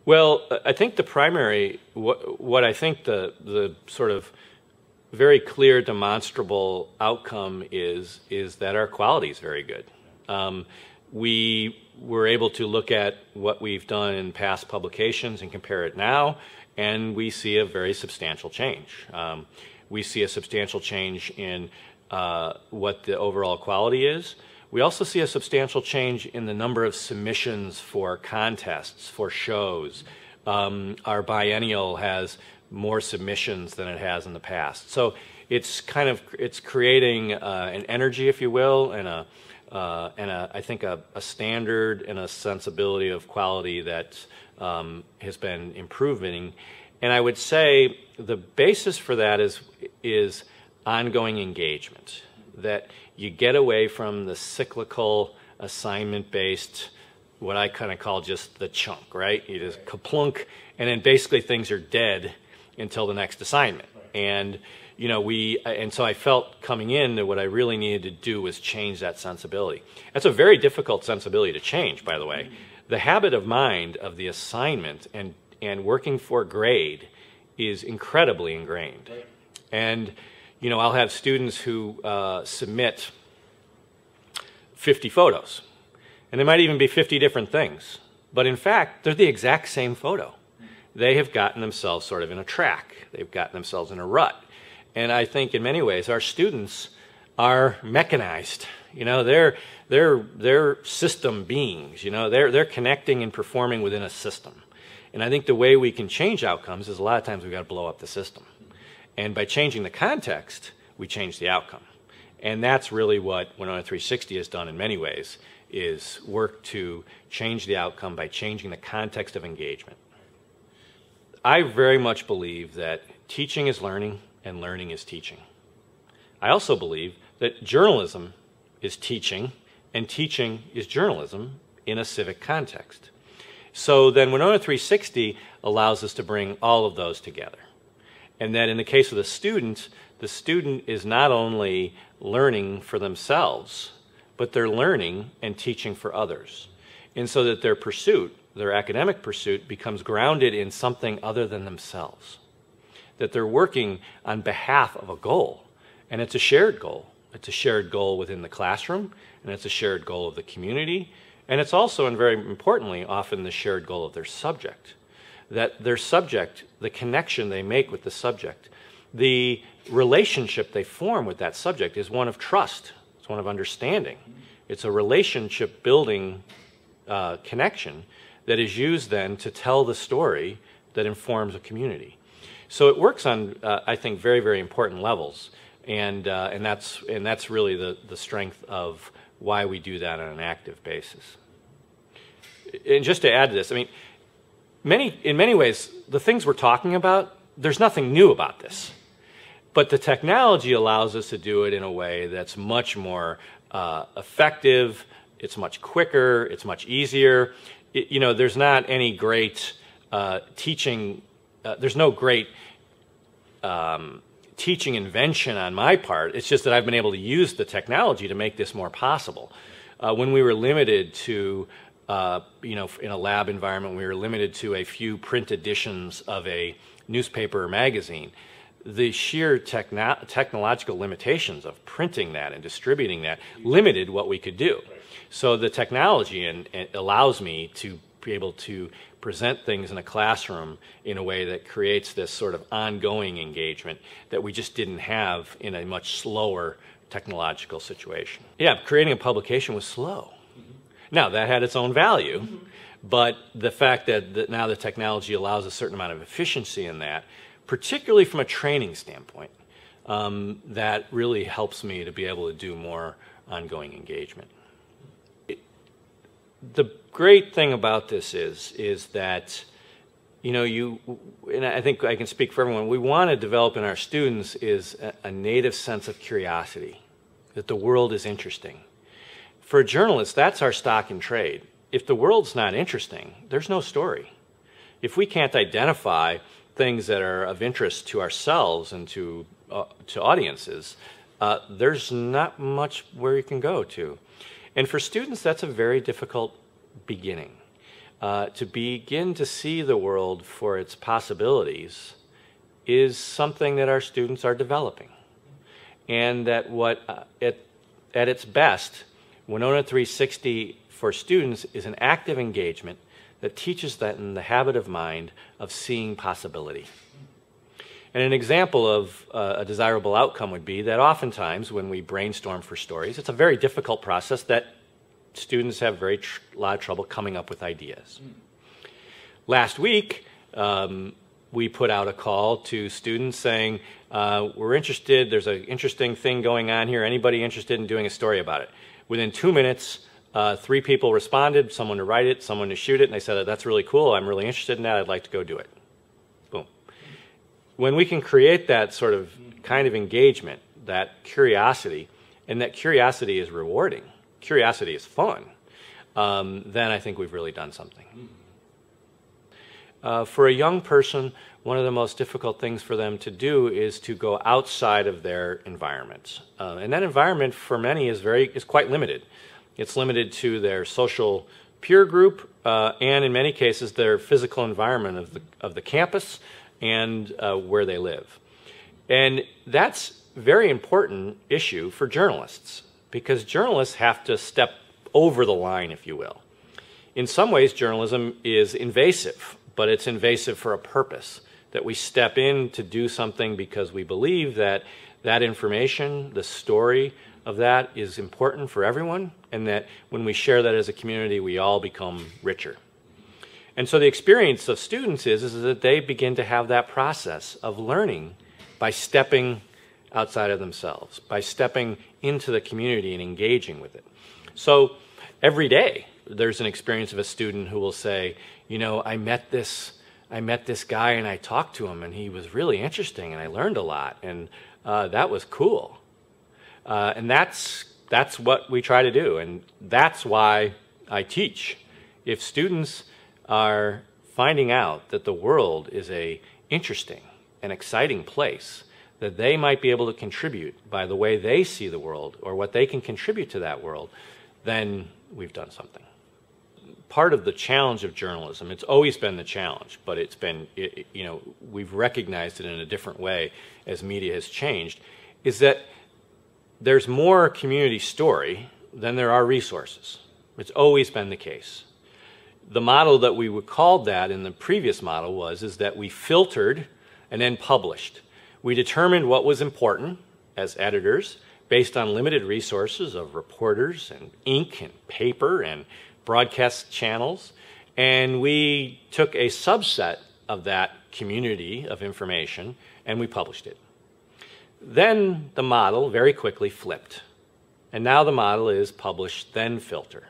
Well, I think the primary, what I think the sort of very clear, demonstrable outcome is that our quality is very good. We were able to look at what we've done in past publications and compare it now, and we see a very substantial change. We see a substantial change in what the overall quality is. We also see a substantial change in the number of submissions for contests, for shows. Our biennial has more submissions than it has in the past. So it's creating an energy, if you will, and I think a standard and a sensibility of quality that has been improving. And I would say the basis for that is ongoing engagement, that you get away from the cyclical assignment-based, what I kind of call just the chunk, right? You just kaplunk, and then basically things are dead until the next assignment. And you know, and so I felt coming in that what I really needed to do was change that sensibility. That's a very difficult sensibility to change, by the way. The habit of mind of the assignment and working for grade is incredibly ingrained. And you know, I'll have students who submit 50 photos, and they might even be 50 different things, but in fact, they're the exact same photo. They have gotten themselves sort of in a track. They've gotten themselves in a rut. And I think in many ways, our students are mechanized. You know, they're system beings. You know, they're connecting and performing within a system. And I think the way we can change outcomes is a lot of times we've got to blow up the system. And by changing the context, we change the outcome. And that's really what Winona360 has done in many ways, is work to change the outcome by changing the context of engagement. I very much believe that teaching is learning and learning is teaching. I also believe that journalism is teaching and teaching is journalism in a civic context. So then Winona360 allows us to bring all of those together. And that in the case of the student is not only learning for themselves, but they're learning and teaching for others. And so that their pursuit, their academic pursuit, becomes grounded in something other than themselves. That they're working on behalf of a goal, and it's a shared goal. It's a shared goal within the classroom, and it's a shared goal of the community, and it's also, and very importantly, often the shared goal of their subject. That their subject, the connection they make with the subject, the relationship they form with that subject is one of trust. It's one of understanding. It's a relationship building connection that is used then to tell the story that informs a community. So it works on, I think, very, very important levels, and that's really the strength of why we do that on an active basis. And just to add to this, I mean, in many ways, the things we're talking about, there's nothing new about this. But the technology allows us to do it in a way that's much more effective, it's much quicker, it's much easier. You know, there's not any great teaching, there's no great teaching invention on my part. It's just that I've been able to use the technology to make this more possible. When we were limited to you know, in a lab environment, we were limited to a few print editions of a newspaper or magazine. The sheer technological limitations of printing that and distributing that limited what we could do. So the technology allows me to be able to present things in a classroom in a way that creates this sort of ongoing engagement that we just didn't have in a much slower technological situation. Yeah, creating a publication was slow. Now, that had its own value, but the fact that now the technology allows a certain amount of efficiency in that, particularly from a training standpoint, that really helps me to be able to do more ongoing engagement. The great thing about this is that, you know, and I think I can speak for everyone, we want to develop in our students is a native sense of curiosity, that the world is interesting. For a journalist, that's our stock in trade. If the world's not interesting, there's no story. If we can't identify things that are of interest to ourselves and to audiences, there's not much where you can go to. And for students, that's a very difficult beginning. to begin to see the world for its possibilities is something that our students are developing. And that at its best, Winona360 for students is an active engagement that teaches them the habit of mind of seeing possibility. And an example of a desirable outcome would be that oftentimes when we brainstorm for stories, it's a very difficult process that students have a lot of trouble coming up with ideas. Last week, we put out a call to students saying, we're interested, there's an interesting thing going on here, anybody interested in doing a story about it? Within 2 minutes, 3 people responded, someone to write it, someone to shoot it, and they said, that's really cool, I'm really interested in that, I'd like to go do it. Boom. When we can create that sort of kind of engagement, that curiosity, and that curiosity is rewarding, curiosity is fun, then I think we've really done something. For a young person, one of the most difficult things for them to do is to go outside of their environment. And that environment for many is quite limited. It's limited to their social peer group and in many cases their physical environment of the campus and where they live. And that's a very important issue for journalists because journalists have to step over the line, if you will. In some ways, journalism is invasive, but it's invasive for a purpose, that we step in to do something because we believe that that information, the story of that is important for everyone, and that when we share that as a community, we all become richer. And so the experience of students is that they begin to have that process of learning by stepping outside of themselves, by stepping into the community and engaging with it. So every day there's an experience of a student who will say, you know, I met this guy and I talked to him and he was really interesting and I learned a lot and that was cool. And that's what we try to do, and that's why I teach. If students are finding out that the world is an interesting and exciting place, that they might be able to contribute by the way they see the world or what they can contribute to that world, then we've done something. Part of the challenge of journalism, it's always been the challenge, but it's been, you know, we've recognized it in a different way as media has changed, is that there's more community story than there are resources. It's always been the case. The model that we called that in the previous model is that we filtered and then published. We determined what was important as editors based on limited resources of reporters and ink and paper and broadcast channels, and we took a subset of that community of information and we published it. Then the model very quickly flipped, and now the model is publish, then filter.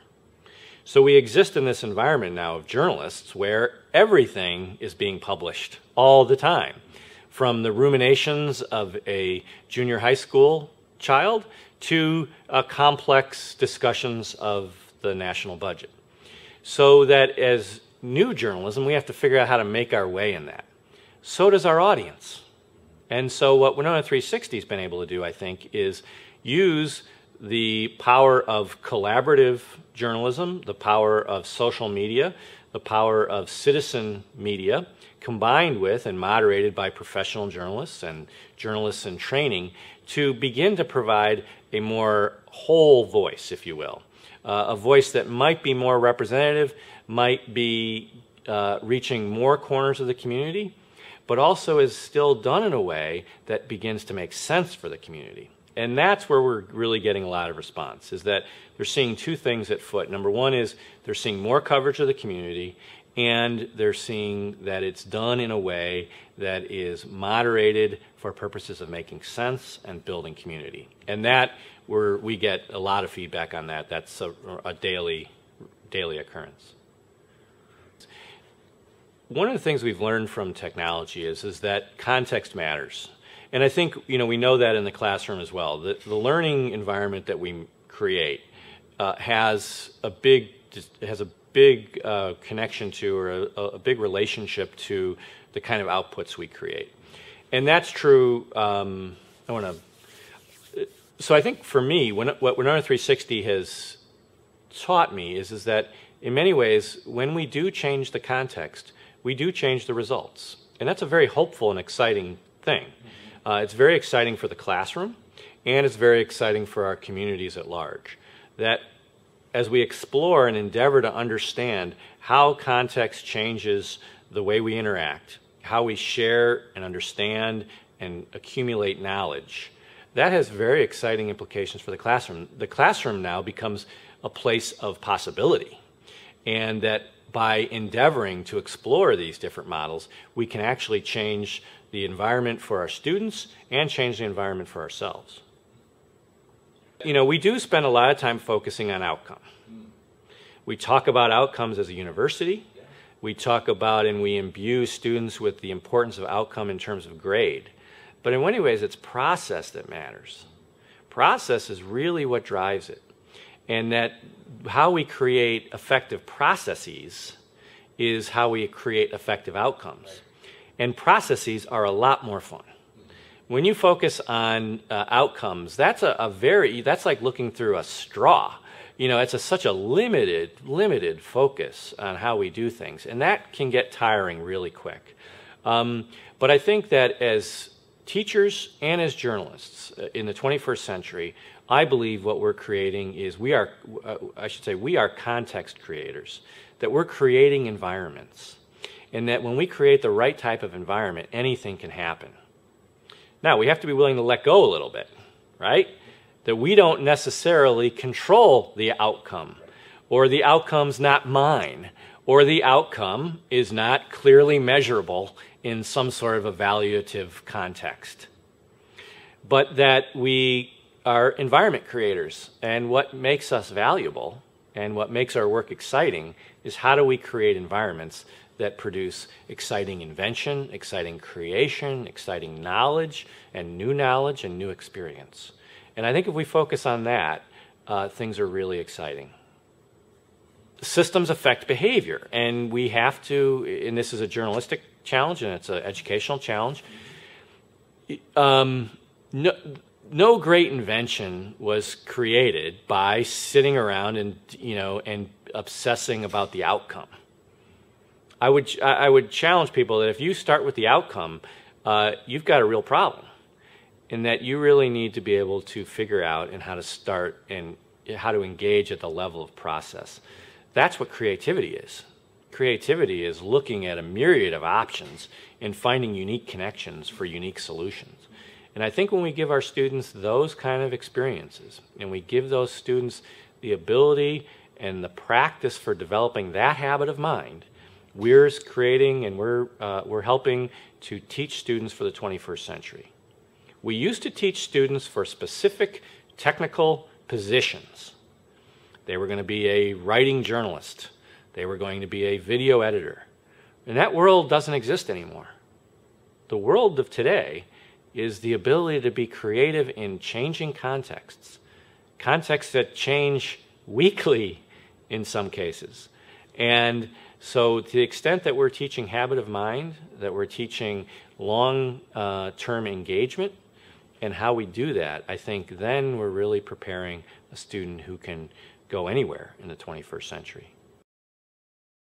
So we exist in this environment now of journalists where everything is being published all the time, from the ruminations of a junior high school child to complex discussions of the national budget. So that as new journalism, we have to figure out how to make our way in that. So does our audience. And so what Winona360 has been able to do, I think, is use the power of collaborative journalism, the power of social media, the power of citizen media, combined with and moderated by professional journalists and journalists in training, to begin to provide a more whole voice, if you will. A voice that might be more representative, might be reaching more corners of the community, but also is still done in a way that begins to make sense for the community. And that's where we're really getting a lot of response, is that they're seeing two things at foot. Number one is they're seeing more coverage of the community, and they're seeing that it's done in a way that is moderated for purposes of making sense and building community. And that, we get a lot of feedback on that. That's a daily occurrence. One of the things we've learned from technology is that context matters. And I think, you know, we know that in the classroom as well. The learning environment that we create has a big connection to, or a big relationship to, the kind of outputs we create. And that's true. So I think for me, what Winona360 has taught me is that in many ways, when we do change the context, we do change the results. And that's a very hopeful and exciting thing. It's very exciting for the classroom, and it's very exciting for our communities at large. That as we explore and endeavor to understand how context changes the way we interact, how we share and understand and accumulate knowledge, that has very exciting implications for the classroom. The classroom now becomes a place of possibility, and that by endeavoring to explore these different models, we can actually change the environment for our students and change the environment for ourselves. You know, we do spend a lot of time focusing on outcome. We talk about outcomes as a university. We talk about and we imbue students with the importance of outcome in terms of grade. But in many ways, it's process that matters. Process is really what drives it. And that how we create effective processes is how we create effective outcomes. And processes are a lot more fun. When you focus on outcomes, that's that's like looking through a straw. You know, it's such a limited focus on how we do things, and that can get tiring really quick. But I think that as teachers and as journalists in the 21st century, I believe what we're creating is we are context creators, that we're creating environments, and that when we create the right type of environment, anything can happen. Now, we have to be willing to let go a little bit, right? That we don't necessarily control the outcome, or the outcome's not mine, or the outcome is not clearly measurable in some sort of evaluative context. But that we are environment creators, and what makes us valuable and what makes our work exciting is how do we create environments that produce exciting invention, exciting creation, exciting knowledge and new experience. And I think if we focus on that, things are really exciting. Systems affect behavior, and we have to, and this is a journalistic challenge and it's an educational challenge. No great invention was created by sitting around and, and obsessing about the outcome. I would challenge people that if you start with the outcome, you've got a real problem, in that you really need to be able to figure out and how to start and how to engage at the level of process. That's what creativity is. Creativity is looking at a myriad of options and finding unique connections for unique solutions. And I think when we give our students those kind of experiences, and we give those students the ability and the practice for developing that habit of mind, we're creating and we're helping to teach students for the 21st century. We used to teach students for specific technical positions. They were going to be a writing journalist. They were going to be a video editor. And that world doesn't exist anymore. The world of today is the ability to be creative in changing contexts, contexts that change weekly in some cases. And so to the extent that we're teaching habit of mind, that we're teaching long-term engagement, and how we do that, I think then we're really preparing a student who can go anywhere in the 21st century.